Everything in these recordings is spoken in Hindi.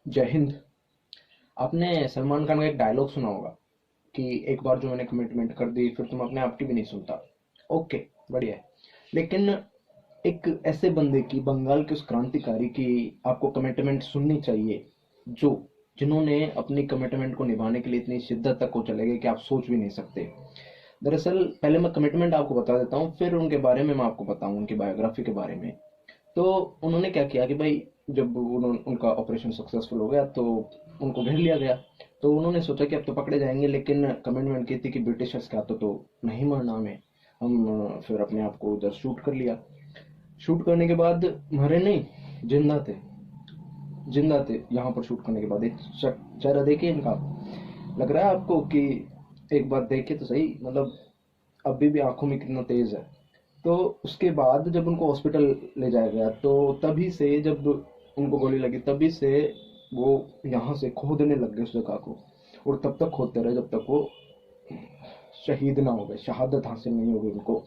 जय हिंद। आपने सलमान खान का एक डायलॉग सुना होगा कि एक बार जो मैंने कमिटमेंट कर दी फिर तुम अपने आप की भी नहीं सुनता। ओके, बढ़िया है। लेकिन एक ऐसे बंदे की, बंगाल के उस क्रांतिकारी की आपको कमिटमेंट सुननी चाहिए जो जिन्होंने अपनी कमिटमेंट को निभाने के लिए इतनी शिद्दत तक को चले गए कि आप सोच भी नहीं सकते। दरअसल पहले मैं कमिटमेंट आपको बता देता हूँ, फिर उनके बारे में मैं आपको बताऊँ, उनकी बायोग्राफी के बारे में। तो उन्होंने क्या किया कि भाई, जब उनका ऑपरेशन सक्सेसफुल हो गया तो उनको घेर लिया गया। तो उन्होंने सोचा कि अब तो पकड़े जाएंगे, लेकिन कमिटमेंट की थी कि ब्रिटिशर्स के हाथों तो नहीं मरना हमें। हम फिर अपने आप को उधर शूट कर लिया। शूट करने के बाद मरे नहीं, जिंदा थे। जिंदा थे यहाँ पर शूट करने के बाद। एक चेहरा देखिए इनका, लग रहा है आपको कि एक बार देखे तो सही, मतलब अभी भी आंखों में कितना तेज है। तो उसके बाद जब उनको हॉस्पिटल ले जाया गया तो तभी से, जब उनको गोली लगी तभी से वो यहाँ से खोदने लग गए उस जगह को। और तब तक खोदते रहे जब तक वो शहीद ना हो गए, शहादत हासिल नहीं हो गई उनको।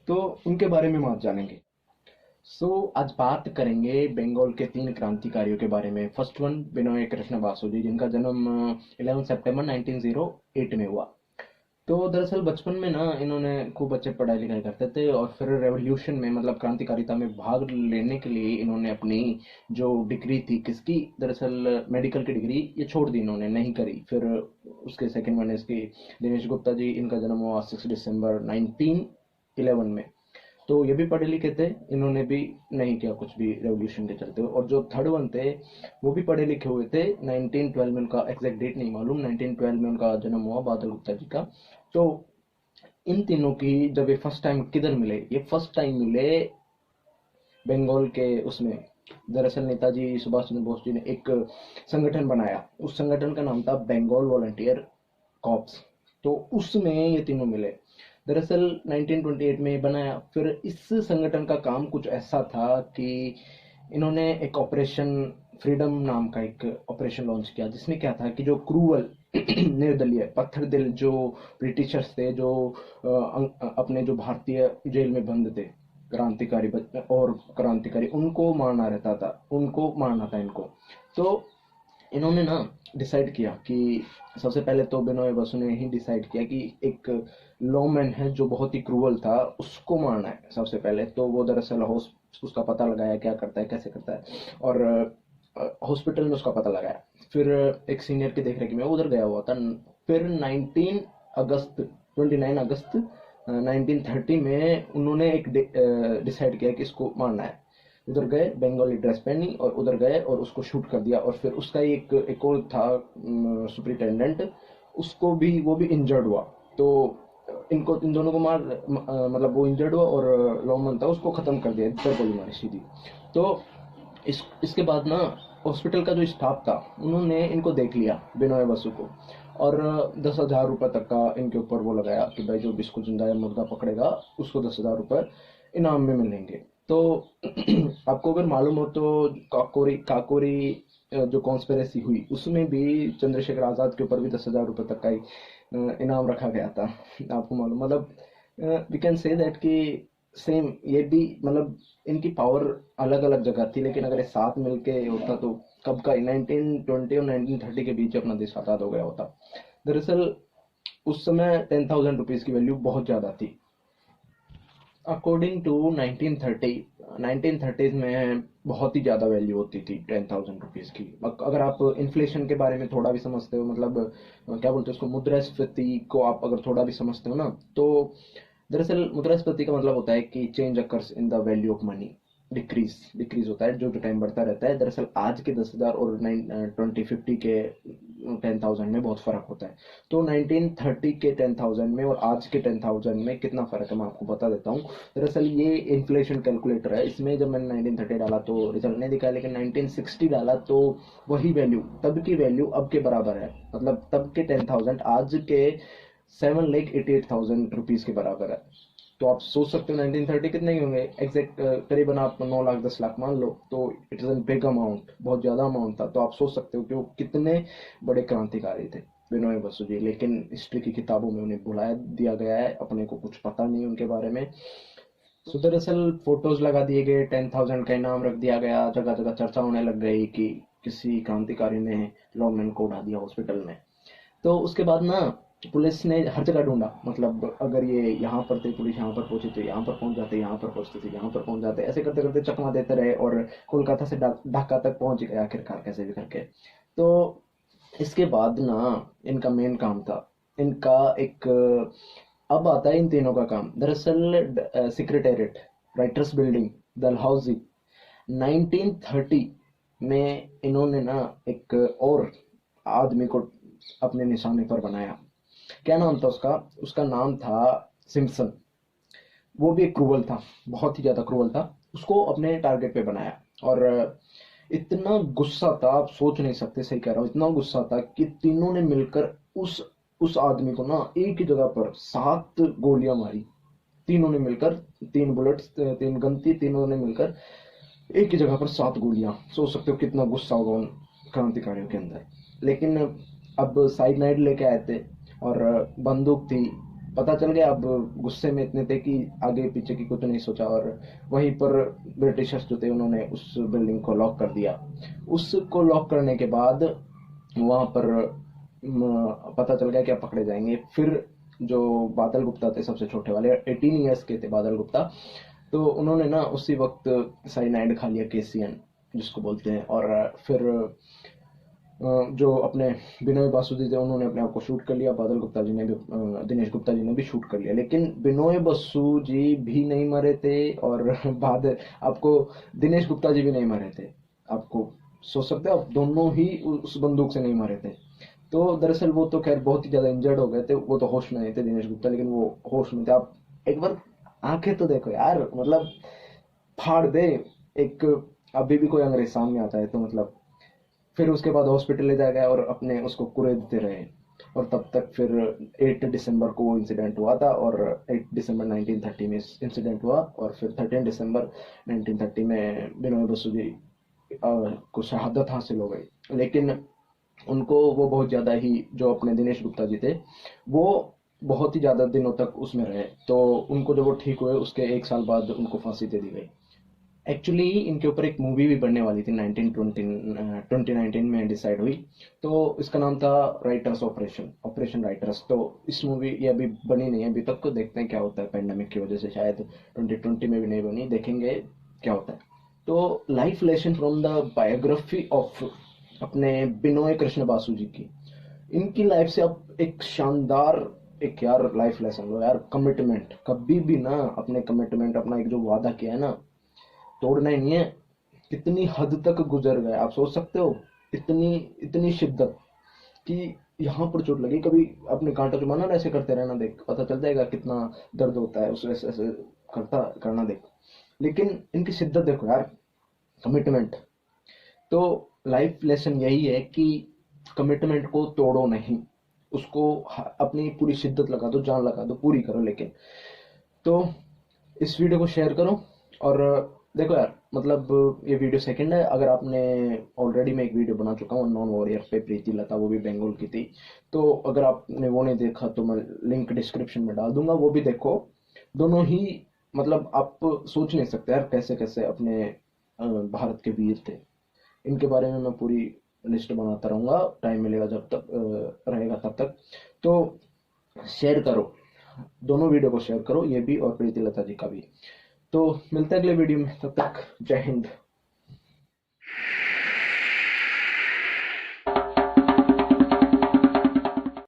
तो उनके बारे में हम आज जानेंगे। आज बात करेंगे बंगाल के तीन क्रांतिकारियों के बारे में। फर्स्ट वन, बिनोय कृष्ण बासु जी, जिनका जन्म 11 सितंबर 1908 में हुआ। तो दरअसल बचपन में ना इन्होंने खूब अच्छे पढ़ाई लिखाई करते थे, और फिर रेवोल्यूशन में, मतलब क्रांतिकारिता में भाग लेने के लिए इन्होंने अपनी जो डिग्री थी, किसकी, दरअसल मेडिकल की डिग्री, ये छोड़ दी, इन्होंने नहीं करी। फिर उसके सेकंड वन है इसकी, दिनेश गुप्ता जी, इनका जन्म हुआ 6 दिसंबर 1911 में। तो ये भी पढ़े लिखे थे, इन्होंने भी नहीं किया कुछ भी रेवोल्यूशन के चलते हुए। और जो थर्ड वन थे वो भी पढ़े लिखे हुए थे। 1912 में, उनका एग्जैक्ट डेट नहीं मालूम, 1912 में उनका जन्म हुआ, बादल गुप्ता जी का। तो इन तीनों की जब ये फर्स्ट टाइम किधर मिले, ये फर्स्ट टाइम मिले बंगाल के उसमें। दरअसल नेताजी सुभाष चंद्र बोस जी ने एक संगठन बनाया, उस संगठन का नाम था बंगाल वॉलंटियर कॉप्स। तो उसमें ये तीनों मिले। दरअसल 1928 में ये बनाया। फिर इस संगठन का काम कुछ ऐसा था कि इन्होंने एक ऑपरेशन फ्रीडम नाम का एक ऑपरेशन लॉन्च किया, जिसमें क्या था कि जो क्रूअल निर्दलीय पत्थर दिल जो ब्रिटिशर्स थे, जो अपने जो भारतीय जेल में बंद थे, क्रांतिकारी और क्रांतिकारी, उनको मारना रहता था, उनको मारना था इनको। तो इन्होंने ना डिसाइड किया कि सबसे पहले तो बिनोय बसु ने ही डिसाइड किया कि एक लॉमैन है जो बहुत ही क्रूअल था, उसको मारना है सबसे पहले। तो वो दरअसल उसका पता लगाया, क्या करता है, कैसे करता है, और हॉस्पिटल में उसका पता लगाया। फिर एक सीनियर की देखरेख में वो उधर गया हुआ था। फिर 29 अगस्त 1930 में उन्होंने एक डिसाइड किया कि इसको मारना है। उधर गए, बंगाली ड्रेस पहनी और उधर गए और उसको शूट कर दिया। और फिर उसका एक और था सुपरिटेंडेंट, उसको भी, वो भी इंजर्ड हुआ। तो इनको, इन दोनों को मतलब वो इंजर्ड हुआ और लॉमन था, उसको खत्म कर दिया, इधर गोली मारी सीधी। तो इसके बाद ना हॉस्पिटल का जो स्टाफ था, उन्होंने इनको देख लिया, बिनोय बसु को, और 10,000 रुपये तक का इनके ऊपर वो लगाया कि भाई जो भी इसको जिंदा या मुर्दा पकड़ेगा उसको 10,000 रुपये इनाम में मिलेंगे। तो आपको अगर मालूम हो तो काकोरी काकोरी जो कॉन्स्पिरेसी हुई, उसमें भी चंद्रशेखर आजाद के ऊपर भी 10,000 रुपये तक का ही इनाम रखा गया था। आपको मालूम, मतलब वी कैन से दैट कि सेम ये भी, मतलब इनकी पावर अलग अलग जगह थी, लेकिन अगर ये साथ मिलके होता तो कब का 1920 और 1930 के बीच अपना देश आजाद हो गया होता। दरअसल उस समय 10,000 रुपीज की वैल्यू बहुत ज्यादा थी। अकॉर्डिंग टू 1930, 1930 में बहुत ही ज़्यादा वैल्यू होती थी 10,000 रुपीज़ की। अगर आप इन्फ्लेशन के बारे में थोड़ा भी समझते हो, मतलब क्या बोलते हैं उसको, मुद्रास्फीति को आप अगर थोड़ा भी समझते हो ना, तो दरअसल मुद्रास्फीति का मतलब होता है कि change occurs in the value of money, decrease decrease होता है, जो जो टाइम बढ़ता रहता है। दरअसल आज के 10,000 और 2050 के 10,000 में बहुत फर्क होता है। तो 1930 के 10,000 में और आज के 10,000 में कितना फर्क है मैं आपको बता देता हूँ। दरअसल ये इन्फ्लेशन कैलकुलेटर है, इसमें जब मैंने 1930 डाला तो रिजल्ट नहीं दिखा, लेकिन 1960 डाला तो वही वैल्यू, तब की वैल्यू अब के बराबर है। मतलब तब के 10,000 आज के 7,88,000 रुपीज के बराबर है। तो आप सोच सकते हो 1930 कितने ही होंगे एग्जैक्ट, करीबन आप 9 लाख 10 लाख मान लो, तो it is an big amount, बहुत ज्यादा अमाउंट था। तो आप सोच सकते हो कि वो कितने बड़े क्रांतिकारी थे, बिनोय बसु जी। लेकिन हिस्ट्री की किताबों में उन्हें भुला दिया गया है, अपने को कुछ पता नहीं उनके बारे में। सो दरअसल फोटोज लगा दिए गए, 10,000 का इनाम रख दिया गया, जगह जगह चर्चा होने लग गई कि किसी क्रांतिकारी ने लॉन्गमैन को उड़ा दिया हॉस्पिटल में। तो उसके बाद ना पुलिस ने हर जगह ढूंढा, मतलब अगर ये यहाँ पर थे, पुलिस यहाँ पर पहुंची तो यहाँ पर पहुंच जाते, यहाँ पर पहुंचते थे यहाँ पर पहुंच जाते, ऐसे करते करते चकमा देते रहे और कोलकाता से ढाका तक पहुंच गए आखिरकार कैसे भी करके। तो इसके बाद ना इनका मेन काम था, इनका एक अब आता है इन तीनों का काम। दरअसल सेक्रेटेरिएट, राइटर्स बिल्डिंग, डलहौजी, 1930 में इन्होंने ना एक और आदमी को अपने निशाने पर बनाया। क्या नाम था उसका? उसका नाम था सिम्पसन। वो भी एक क्रूवल था, बहुत ही ज्यादा क्रूवल था। उसको अपने टारगेट पे बनाया और इतना गुस्सा था, आप सोच नहीं सकते, सही कह रहा हूँ, इतना गुस्सा था कि तीनों ने मिलकर उस आदमी को ना एक ही जगह पर 7 गोलियां मारी। तीनों ने मिलकर, 3 बुलेट्स, 3 गन थी, तीनों ने मिलकर एक ही जगह पर 7 गोलियां। सोच सकते हो कितना गुस्सा होगा उन क्रांतिकारियों के अंदर। लेकिन अब साइनाइड लेके आए थे और बंदूक थी। पता चल गया, अब गुस्से में इतने थे कि आगे पीछे की कुछ नहीं सोचा और वहीं पर ब्रिटिशर्स जो थे उन्होंने उस बिल्डिंग को लॉक कर दिया। उसको लॉक करने के बाद वहां पर पता चल गया कि अब पकड़े जाएंगे। फिर जो बादल गुप्ता थे, सबसे छोटे वाले, 18 ईयर्स के थे बादल गुप्ता, तो उन्होंने ना उसी वक्त साइनाइड खा लिया, केसियन जिसको बोलते हैं। और फिर जो अपने बिनोय बासु जी थे उन्होंने अपने आप को शूट कर लिया, बादल गुप्ता जी ने भी, दिनेश गुप्ता जी ने भी शूट कर लिया। लेकिन बिनोय बसु जी भी नहीं मरे थे और बाद आपको दिनेश गुप्ता जी भी नहीं मरे थे। आपको सोच सकते हो, आप दोनों ही उस बंदूक से नहीं मरे थे। तो दरअसल वो तो खैर बहुत ही ज्यादा इंजर्ड हो गए थे, वो तो होश में नहीं थे दिनेश गुप्ता, लेकिन वो होश में थे। आप एक बार आंखें तो देखो यार, मतलब फाड़ दे एक। अभी भी कोई अंग्रेज सामने आता है तो मतलब। फिर उसके बाद हॉस्पिटल ले जाया गया और अपने उसको कुरेदते रहे। और तब तक फिर 8 दिसंबर को वो इंसिडेंट हुआ था और 8 दिसंबर 1930 में इंसिडेंट हुआ और फिर 13 दिसंबर 1930 में बिनोय बसु जी को शहादत हासिल हो गई। लेकिन उनको वो बहुत ज़्यादा ही, जो अपने दिनेश गुप्ता जी थे, वो बहुत ही ज़्यादा दिनों तक उसमें रहे। तो उनको जब वो ठीक हुए उसके 1 साल बाद उनको फांसी दे दी गई। एक्चुअली इनके ऊपर एक मूवी भी बनने वाली थी 2019 में डिसाइड हुई। तो इसका नाम था राइटर्स ऑपरेशन, ऑपरेशन राइटर्स। तो इस मूवी ये अभी बनी नहीं है अभी तक, तो देखते हैं क्या होता है। पेंडेमिक की वजह से शायद 2020 में भी नहीं बनी, देखेंगे क्या होता है। तो life lesson from the biography of अपने बिनोय कृष्ण बासु जी की, इनकी लाइफ से आप एक शानदार, एक यार लाइफ लेसन लो यार। कमिटमेंट कभी भी ना, अपने कमिटमेंट, अपना एक जो वादा किया है ना, तोड़ना ही नहीं है। कितनी हद तक गुजर गए आप सोच सकते हो। इतनी इतनी शिद्दत कि यहाँ पर चोट लगी, कभी अपने कांटा चुमाना ना, ऐसे करते रहना, देख पता चल जाएगा कितना दर्द होता है, उस ऐसे ऐसे करता करना, देख। लेकिन इनकी शिद्दत देखो यार, कमिटमेंट। तो लाइफ लेसन यही है कि कमिटमेंट को तोड़ो नहीं, उसको अपनी पूरी शिद्दत लगा दो, जान लगा दो, पूरी करो। लेकिन तो इस वीडियो को शेयर करो। और देखो यार, मतलब ये वीडियो सेकंड है। अगर आपने ऑलरेडी, मैं एक वीडियो बना चुका हूँ नॉन वॉरियर पे, प्रीति लता, वो भी बंगाल की थी। तो अगर आपने वो नहीं देखा तो मैं लिंक डिस्क्रिप्शन में डाल दूंगा, वो भी देखो। दोनों ही, मतलब आप सोच नहीं सकते यार कैसे कैसे अपने भारत के वीर थे। इनके बारे में मैं पूरी लिस्ट बनाता रहूंगा, टाइम मिलेगा जब तक रहेगा तब तक। तो शेयर करो, दोनों वीडियो को शेयर करो, ये भी और प्रीति लता जी का भी। तो मिलते हैं अगले वीडियो में, तब तक जय हिंद।